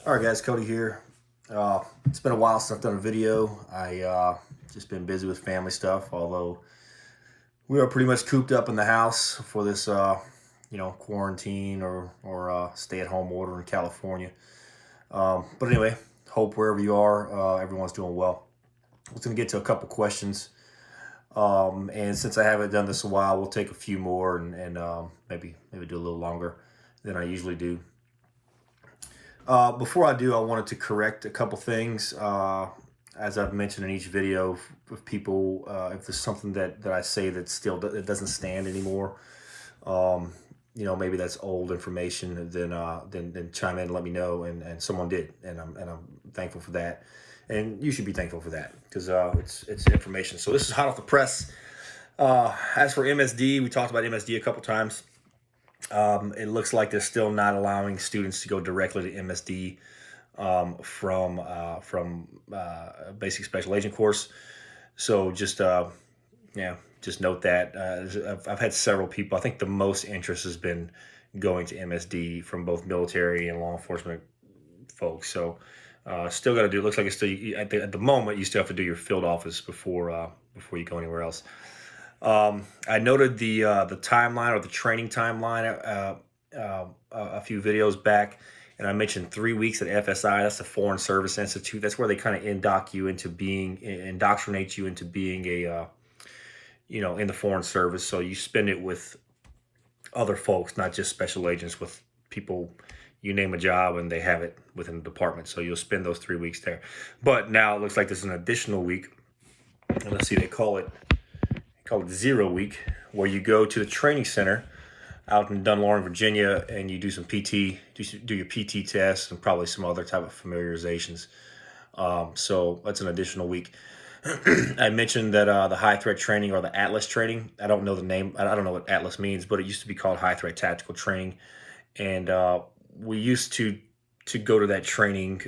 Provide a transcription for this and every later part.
All right, guys, Cody here. It's been a while since I've done a video. Just been busy with family stuff, although we are pretty much cooped up in the house for this, quarantine or stay-at-home order in California. But anyway, hope wherever you are, everyone's doing well. I was going to get to a couple questions, and since I haven't done this a while, we'll take a few more and maybe do a little longer than I usually do. Before I do, I wanted to correct a couple things. As I've mentioned in each video, if people, if there's something that I say that still that doesn't stand anymore, maybe that's old information, then chime in and let me know. And someone did, and I'm thankful for that. And you should be thankful for that because it's information. So this is hot off the press. As for MSD, we talked about MSD a couple times. It looks like they're still not allowing students to go directly to MSD from basic special agent course. So just note that. I've had several people. I think the most interest has been going to MSD from both military and law enforcement folks. So still got to do. It looks like it's still at the moment you still have to do your field office before you go anywhere else. I noted the timeline or the training timeline a few videos back, and I mentioned 3 weeks at FSI. That's the Foreign Service Institute. That's where they kind of indoctrinate you into being a in the Foreign Service. So you spend it with other folks, not just special agents, with people. You name a job and they have it within the department. So you'll spend those 3 weeks there. But now it looks like there's an additional week. And let's see, they call it 0 week, where you go to the training center out in Dunlawren, Virginia, and you do some PT, do your PT tests and probably some other type of familiarizations. So that's an additional week. I mentioned that the high threat training or the Atlas training, I don't know the name, I don't know what Atlas means, but it used to be called high threat tactical training. And we used to go to that training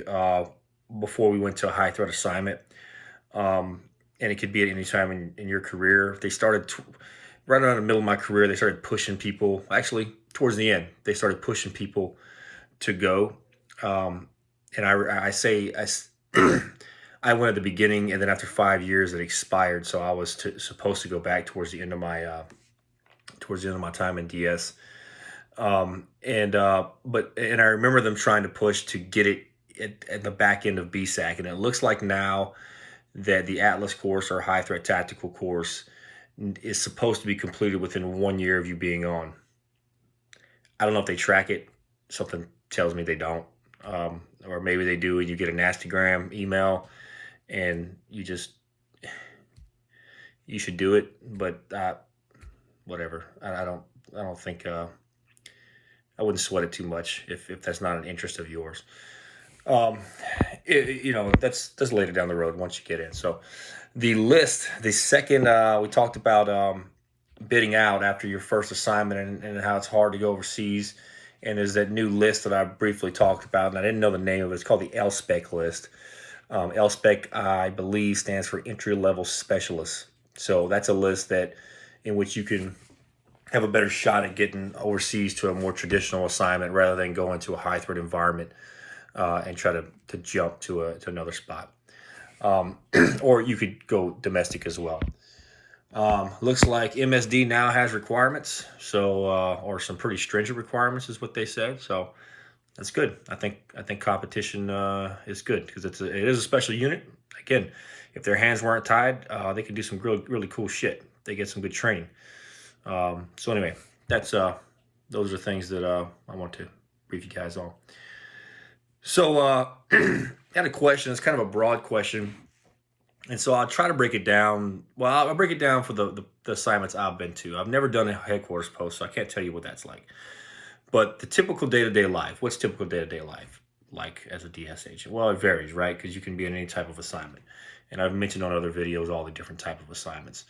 before we went to a high threat assignment. And it could be at any time in your career. They started right around the middle of my career. They started pushing people. Actually, towards the end, they started pushing people to go. And I went at the beginning, and then after 5 years, it expired. So I was supposed to go back towards the end of my time in DS. And I remember them trying to push to get it at the back end of BSAC, and it looks like now that the Atlas course or high threat tactical course is supposed to be completed within 1 year of you being on. I don't know if they track it. Something tells me they don't. Or maybe they do and you get a nastygram email and you should do it, but whatever. I don't think I wouldn't sweat it too much if that's not an interest of yours. That's later down the road once you get in. So the list, the second, we talked about bidding out after your first assignment and how it's hard to go overseas. And there's that new list that I briefly talked about, and I didn't know the name of it. It's called the LSPEC list. LSPEC, I believe, stands for Entry Level Specialist. So that's a list in which you can have a better shot at getting overseas to a more traditional assignment rather than going to a high threat environment. And try to jump to another spot. Or you could go domestic as well. Looks like MSD now has requirements, so or some pretty stringent requirements is what they said. So that's good. I think competition is good because it is a special unit. Again, if their hands weren't tied, they could do some really cool shit. They get some good training. So anyway, those are things that I want to brief you guys on. So I had a question. It's kind of a broad question. And so I'll try to break it down. Well, I'll break it down for the assignments I've been to. I've never done a headquarters post, so I can't tell you what that's like. But the typical day-to-day life, what's typical day-to-day life like as a DS agent? Well, it varies, right? Because you can be in any type of assignment. And I've mentioned on other videos all the different type of assignments.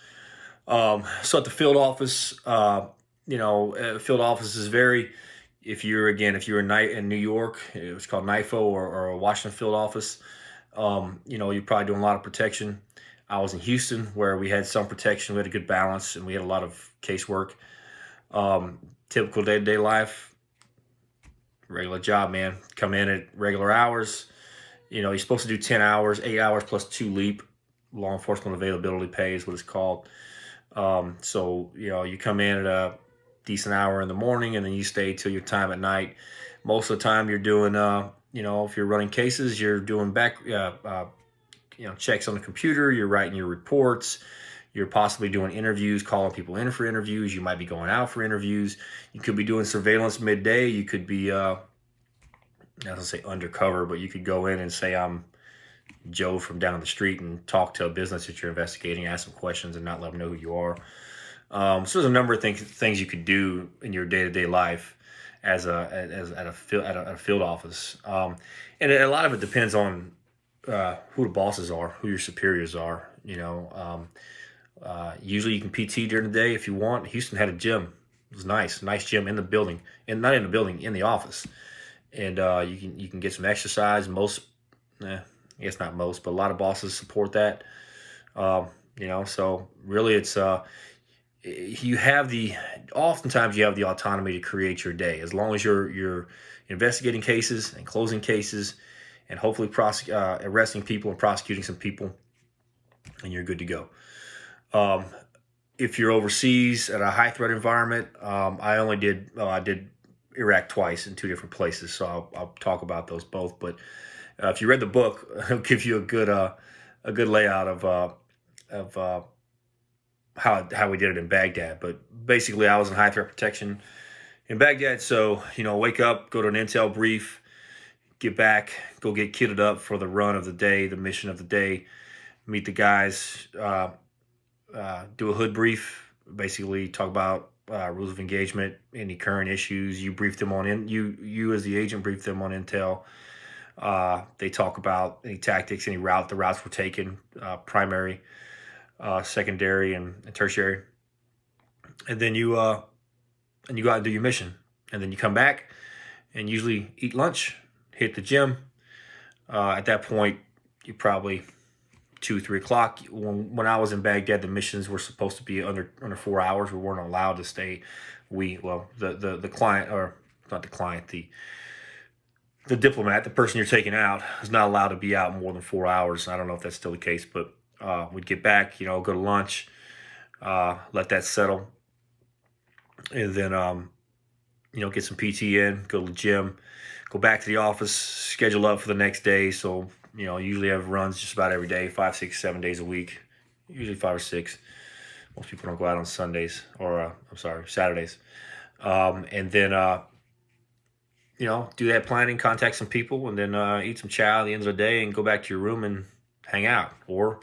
So at the field office, field office is very... If you're in New York, it was called NIFO or a Washington field office, you're probably doing a lot of protection. I was in Houston where we had some protection, we had a good balance, and we had a lot of casework. Typical day-to-day life, regular job, man. Come in at regular hours. You're supposed to do 10 hours, 8 hours plus two leap. Law enforcement availability pay is what it's called. So, you come in at a decent hour in the morning and then you stay till your time at night. Most of the time you're doing, if you're running cases, you're doing checks on the computer, you're writing your reports, you're possibly doing interviews, calling people in for interviews. You might be going out for interviews. You could be doing surveillance midday. You could be, not to say undercover, but you could go in and say, I'm Joe from down the street and talk to a business that you're investigating, ask some questions and not let them know who you are. So there's a number of things you could do in your day-to-day life as at a field office. And a lot of it depends on who the bosses are, who your superiors are. Usually you can PT during the day if you want. Houston had a gym. It was nice gym in the building, and not in the building, in the office. And you can get some exercise. I guess not most, but a lot of bosses support that. So really it's oftentimes you have the autonomy to create your day, as long as you're investigating cases and closing cases and hopefully arresting people and prosecuting some people, and you're good to go. If you're overseas at a high threat environment, I did Iraq twice in two different places, so I'll talk about those both. But if you read the book, it'll give you a good layout of how we did it in Baghdad. But basically, I was in high threat protection in Baghdad. So wake up, go to an intel brief, get back, go get kitted up for the run of the day, the mission of the day, meet the guys, do a hood brief, basically talk about rules of engagement, any current issues. You brief them on you as the agent brief them on intel. They talk about any tactics, the routes were taken, primary, secondary, and tertiary. And then you go out and do your mission. And then you come back and usually eat lunch, hit the gym. At that point, you probably 2-3 o'clock. When I was in Baghdad, the missions were supposed to be under 4 hours. We weren't allowed to stay. The client, or not the client, the diplomat, the person you're taking out, is not allowed to be out more than 4 hours. I don't know if that's still the case, but we'd get back, go to lunch, let that settle, and then get some PT in, go to the gym, go back to the office, schedule up for the next day. So usually have runs just about every day, 5, 6, 7 days a week, usually 5 or 6. Most people don't go out on Sundays or Saturdays. And then do that planning, contact some people, and then eat some chow at the end of the day and go back to your room and hang out, or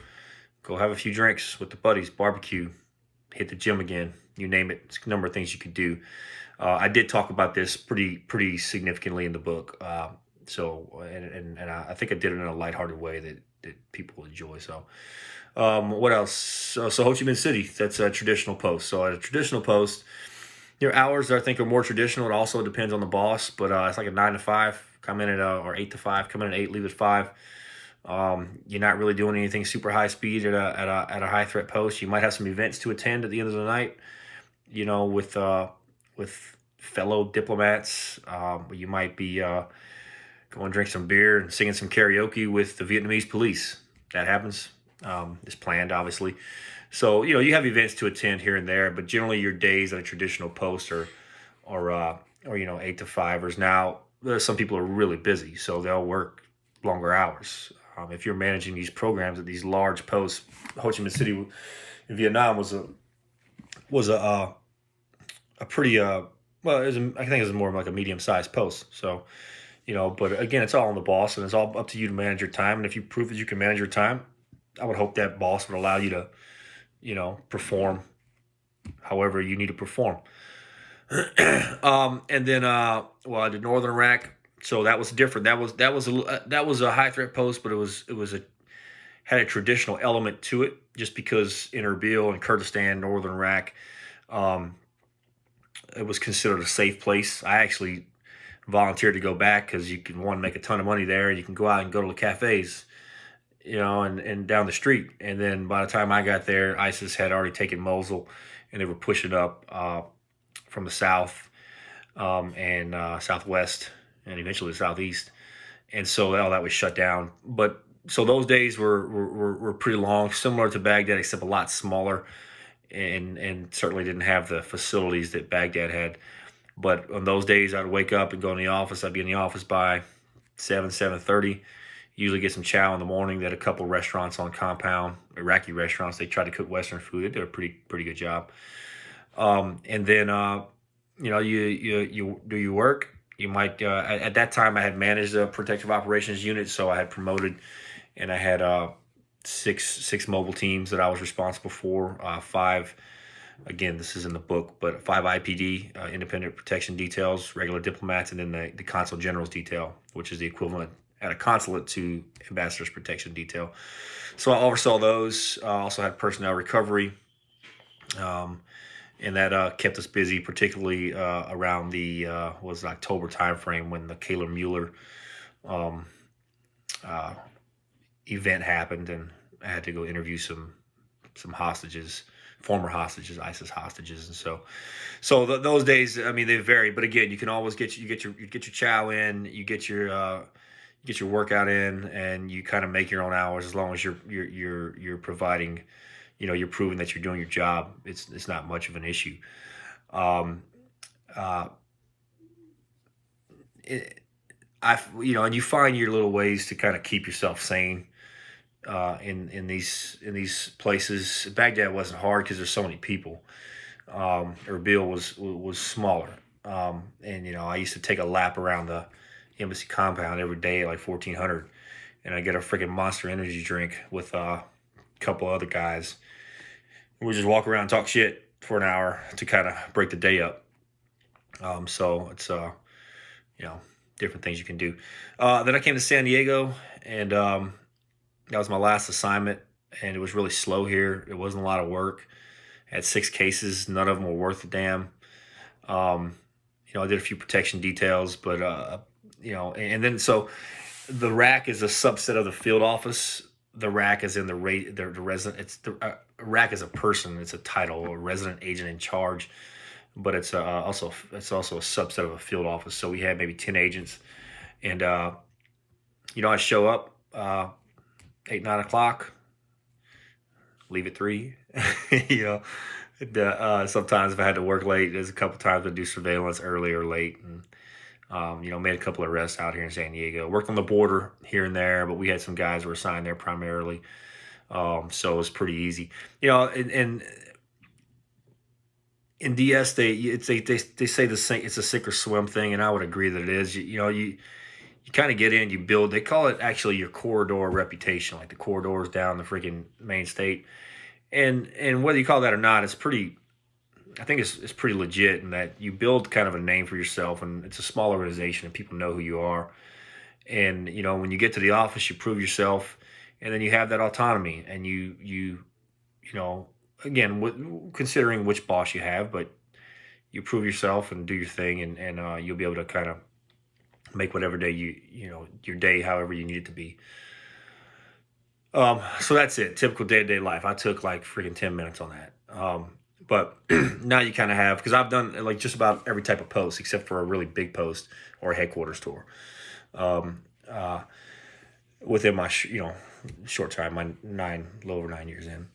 go have a few drinks with the buddies, barbecue, hit the gym again, you name it. It's a number of things you could do. I did talk about this pretty significantly in the book. And I think I did it in a lighthearted way that people will enjoy. So what else? So Ho Chi Minh City, that's a traditional post. So at a traditional post, your hours, I think, are more traditional. It also depends on the boss, but it's like a 9 to 5, come in at or 8 to 5, come in at 8, leave at 5. You're not really doing anything super high speed at a high threat post. You might have some events to attend at the end of the night, with fellow diplomats. You might be go and drink some beer and singing some karaoke with the Vietnamese police. That happens. It's planned, obviously. So, you have events to attend here and there, but generally your days at a traditional post are 8 to 5ers. Now, some people are really busy, so they'll work longer hours. If you're managing these programs at these large posts, Ho Chi Minh City in Vietnam was a pretty, I think it was more of like a medium-sized post. So, but again, it's all on the boss, and it's all up to you to manage your time. And if you prove that you can manage your time, I would hope that boss would allow you to, perform however you need to perform. And then, I did Northern Iraq, so that was different. That was a high threat post, but it had a traditional element to it, just because in Erbil and Kurdistan, Northern Iraq, it was considered a safe place. I actually volunteered to go back because you can, one, make a ton of money there. You can go out and go to the cafes, and down the street. And then by the time I got there, ISIS had already taken Mosul, and they were pushing up from the south and southwest and eventually the southeast. And so all that was shut down. But so those days were pretty long, similar to Baghdad, except a lot smaller, and certainly didn't have the facilities that Baghdad had. But on those days, I'd wake up and go in the office. I'd be in the office by 7:30. Usually get some chow in the morning. They had a couple restaurants on compound, Iraqi restaurants. They tried to cook Western food. They did a pretty good job. And then you do your work. You might at that time I had managed the protective operations unit, so I had promoted, and I had six mobile teams that I was responsible for. Five, again, this is in the book, but 5 IPD, independent protection details, regular diplomats, and then the consul general's detail, which is the equivalent at a consulate to ambassador's protection detail. So I oversaw those. Also had personnel recovery. And that kept us busy, particularly around the was October timeframe when the Kayla Mueller event happened, and I had to go interview some hostages, former hostages, ISIS hostages, and those days, I mean, they vary, but again, you can always get your chow in, you get your workout in, and you kind of make your own hours as long as you're providing. You're proving that you're doing your job. It's not much of an issue. And you find your little ways to kind of keep yourself sane in these places. Baghdad wasn't hard because there's so many people. Erbil was smaller, and I used to take a lap around the embassy compound every day at like 1400, and I get a freaking Monster energy drink with a couple other guys. We just walk around and talk shit for an hour to kind of break the day up. So it's different things you can do. Then I came to San Diego, and that was my last assignment, and it was really slow here. It wasn't a lot of work. I had 6 cases. None of them were worth a damn. I did a few protection details, but and then so the RAC is a subset of the field office. The RAC is in the resident. It's the RAC is a person. It's a title, a resident agent in charge, but it's also a subset of a field office. So we had maybe 10 agents, and I show up 8, 9 o'clock, leave at 3. Sometimes if I had to work late, there's a couple times I do surveillance early or late, and made a couple of arrests out here in San Diego. Worked on the border here and there, but we had some guys who were assigned there primarily. So it was pretty easy. In DS, they say it's a sink or swim thing, and I would agree that it is. You kind of get in, you build. They call it actually your corridor reputation, like the corridors down the freaking main state. And whether you call that or not, it's pretty. I think it's pretty legit in that you build kind of a name for yourself, and it's a small organization, and people know who you are. And when you get to the office, you prove yourself, and then you have that autonomy, and you again, considering which boss you have, but you prove yourself and do your thing, and you'll be able to kind of make whatever day your day however you need it to be. So that's it. Typical day-to-day life. I took like freaking 10 minutes on that. But now you kind of have, because I've done like just about every type of post except for a really big post or a headquarters tour. Within my short time, my little over 9 years in.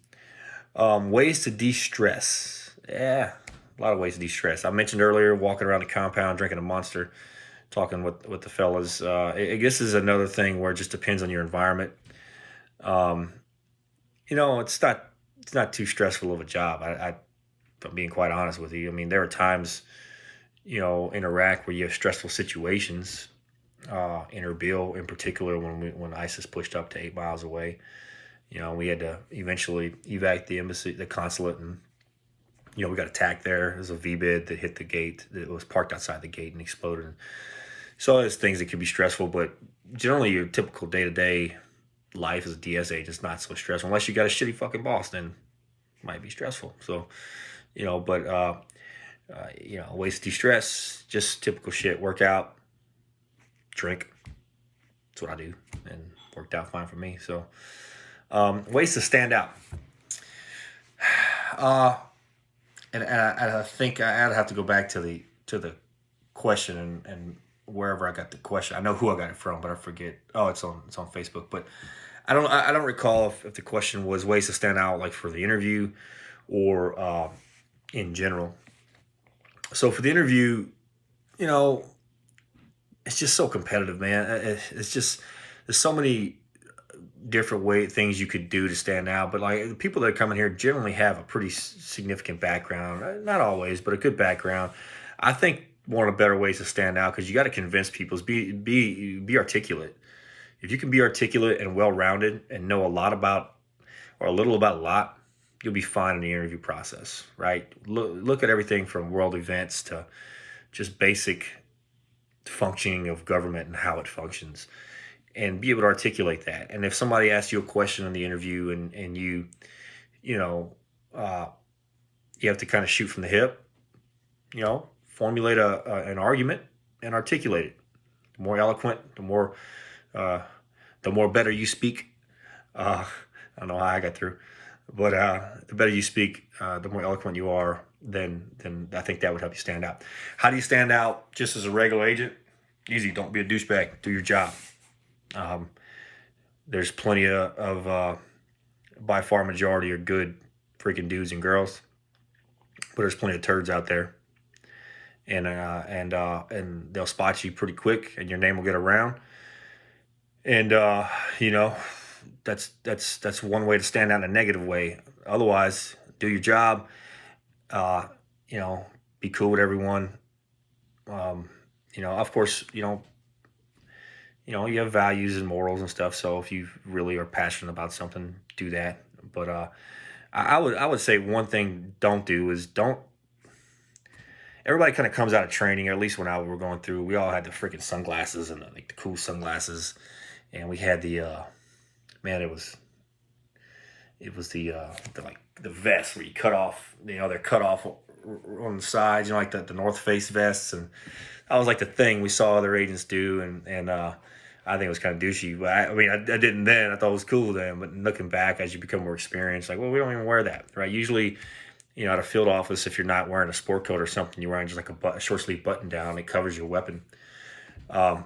Ways to de-stress. Yeah, a lot of ways to de-stress. I mentioned earlier walking around the compound, drinking a Monster, talking with the fellas. I guess is another thing where it just depends on your environment. It's not too stressful of a job. I'm being quite honest with you. I mean, there are times, in Iraq where you have stressful situations. In Erbil, in particular, when ISIS pushed up to 8 miles away, we had to eventually evac the embassy, the consulate, and we got attacked there. There's a V-bid that hit the gate. That was parked outside the gate and exploded. So there's things that can be stressful, but generally your typical day-to-day life as a DS agent is not so stressful unless you got a shitty fucking boss. Then it might be stressful. So. Ways to de-stress, just typical shit. Work out, drink. That's what I do, and worked out fine for me. So, ways to stand out. And I think I'd have to go back to the question and wherever I got the question. I know who I got it from, but I forget. Oh, it's on Facebook. But I don't recall if the question was ways to stand out, like for the interview or in general. So for the interview, you know, it's just so competitive, man. It's just there's so many different things you could do to stand out. But like the people that are coming here generally have a pretty significant background. Not always, but a good background. I think one of the better ways to stand out, because you got to convince people, is be articulate. If you can be articulate and well rounded and know a lot about or a little about a lot, you'll be fine in the interview process, right? Look at everything from world events to just basic functioning of government and how it functions, and be able to articulate that. And if somebody asks you a question in the interview and you know, uh, you have to kind of shoot from the hip, formulate an argument and articulate it. The more eloquent, uh, the more better you speak. I don't know how I got through, but the better you speak, the more eloquent you are. Then I think that would help you stand out. How do you stand out just as a regular agent? Easy. Don't be a douchebag. Do your job. Um, there's plenty of by far majority are good freaking dudes and girls, but there's plenty of turds out there, and they'll spot you pretty quick, and your name will get around. And you know, that's one way to stand out in a negative way. Otherwise, do your job. Uh, be cool with everyone. Um, of course, you have values and morals and stuff. So if you really are passionate about something, do that. But I would say one thing don't do is don't. Everybody kind of comes out of training, or at least when I were going through, we all had the freaking sunglasses and like the cool sunglasses, and we had the man. It was the vest where you cut off. They're cut off on the sides. Like the North Face vests, and that was like the thing we saw other agents do, and I think it was kind of douchey. But I didn't then. I thought it was cool then. But looking back, as you become more experienced, like, well, we don't even wear that, right? Usually, at a field office, if you're not wearing a sport coat or something, you're wearing just like a short sleeve button down. It covers your weapon. Um,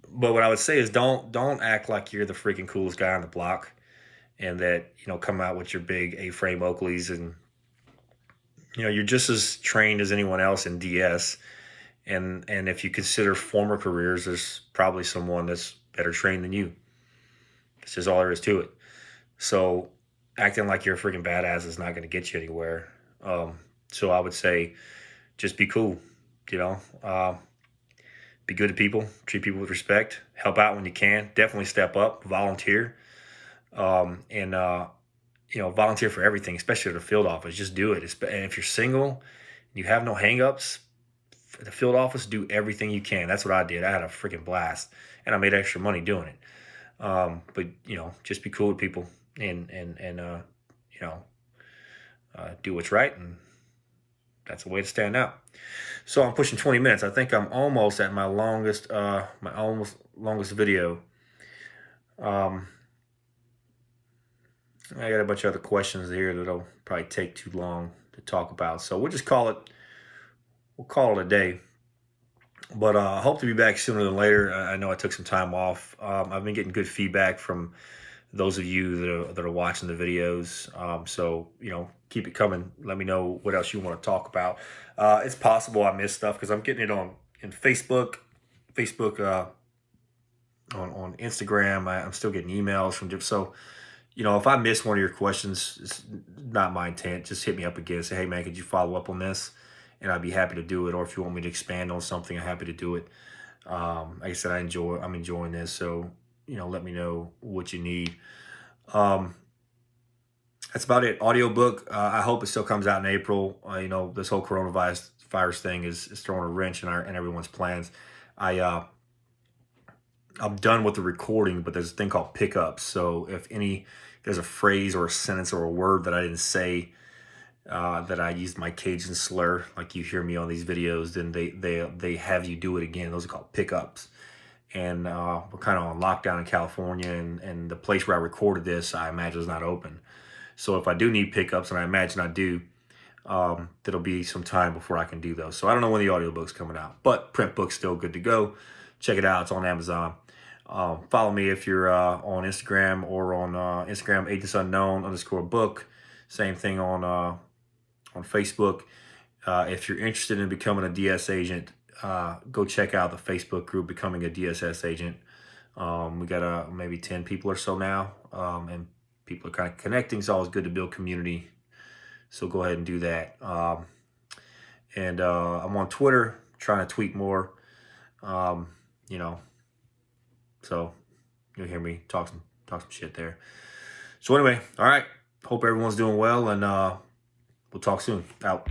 but what I would say is don't act like you're the freaking coolest guy on the block, and that come out with your big A-frame Oakleys, and you're just as trained as anyone else in DS. And if you consider former careers, there's probably someone that's better trained than you. It's just all there is to it. So acting like you're a freaking badass is not going to get you anywhere. So I would say just be cool, be good to people, treat people with respect, help out when you can, definitely step up, volunteer, and volunteer for everything, especially at the field office. Just do it. And if you're single, you have no hangups, the field office, do everything you can. That's what I did. I had a freaking blast, and I made extra money doing it. But just be cool with people, and do what's right, and that's a way to stand out. So I'm pushing 20 minutes. I think I'm almost at my longest video. I got a bunch of other questions here that'll probably take too long to talk about, so we'll call it a day. But I hope to be back sooner than later. I know I took some time off. I've been getting good feedback from those of you that are watching the videos. So keep it coming. Let me know what else you want to talk about. It's possible I missed stuff because I'm getting it in Facebook, on Instagram. I'm still getting emails from different. So if I miss one of your questions, it's not my intent. Just hit me up again. Say, hey man, could you follow up on this? And I'd be happy to do it. Or if you want me to expand on something, I'm happy to do it. Like I said, I'm enjoying this. So, let me know what you need. That's about it. Audiobook. I hope it still comes out in April. This whole coronavirus thing is throwing a wrench in everyone's plans. I'm done with the recording, but there's a thing called pickups. So if there's a phrase or a sentence or a word that I didn't say, that I used my Cajun slur, like you hear me on these videos, then they have you do it again. Those are called pickups. And we're kind of on lockdown in California, and the place where I recorded this, I imagine, is not open. So if I do need pickups, and I imagine I do, That'll be some time before I can do those. So I don't know when the audiobook's coming out, but print book's still good to go. Check it out. It's on Amazon. Follow me if you're on Instagram, or on Instagram, agentunknown_book. Same thing on Facebook. If you're interested in becoming a DS agent, go check out the Facebook group, Becoming a DSS Agent. We got maybe 10 people or so now, and people are kind of connecting. It's always good to build community. So go ahead and do that. And I'm on Twitter, trying to tweet more. You know, so you'll hear me talk some shit there. So anyway, all right. Hope everyone's doing well, and we'll talk soon. Out.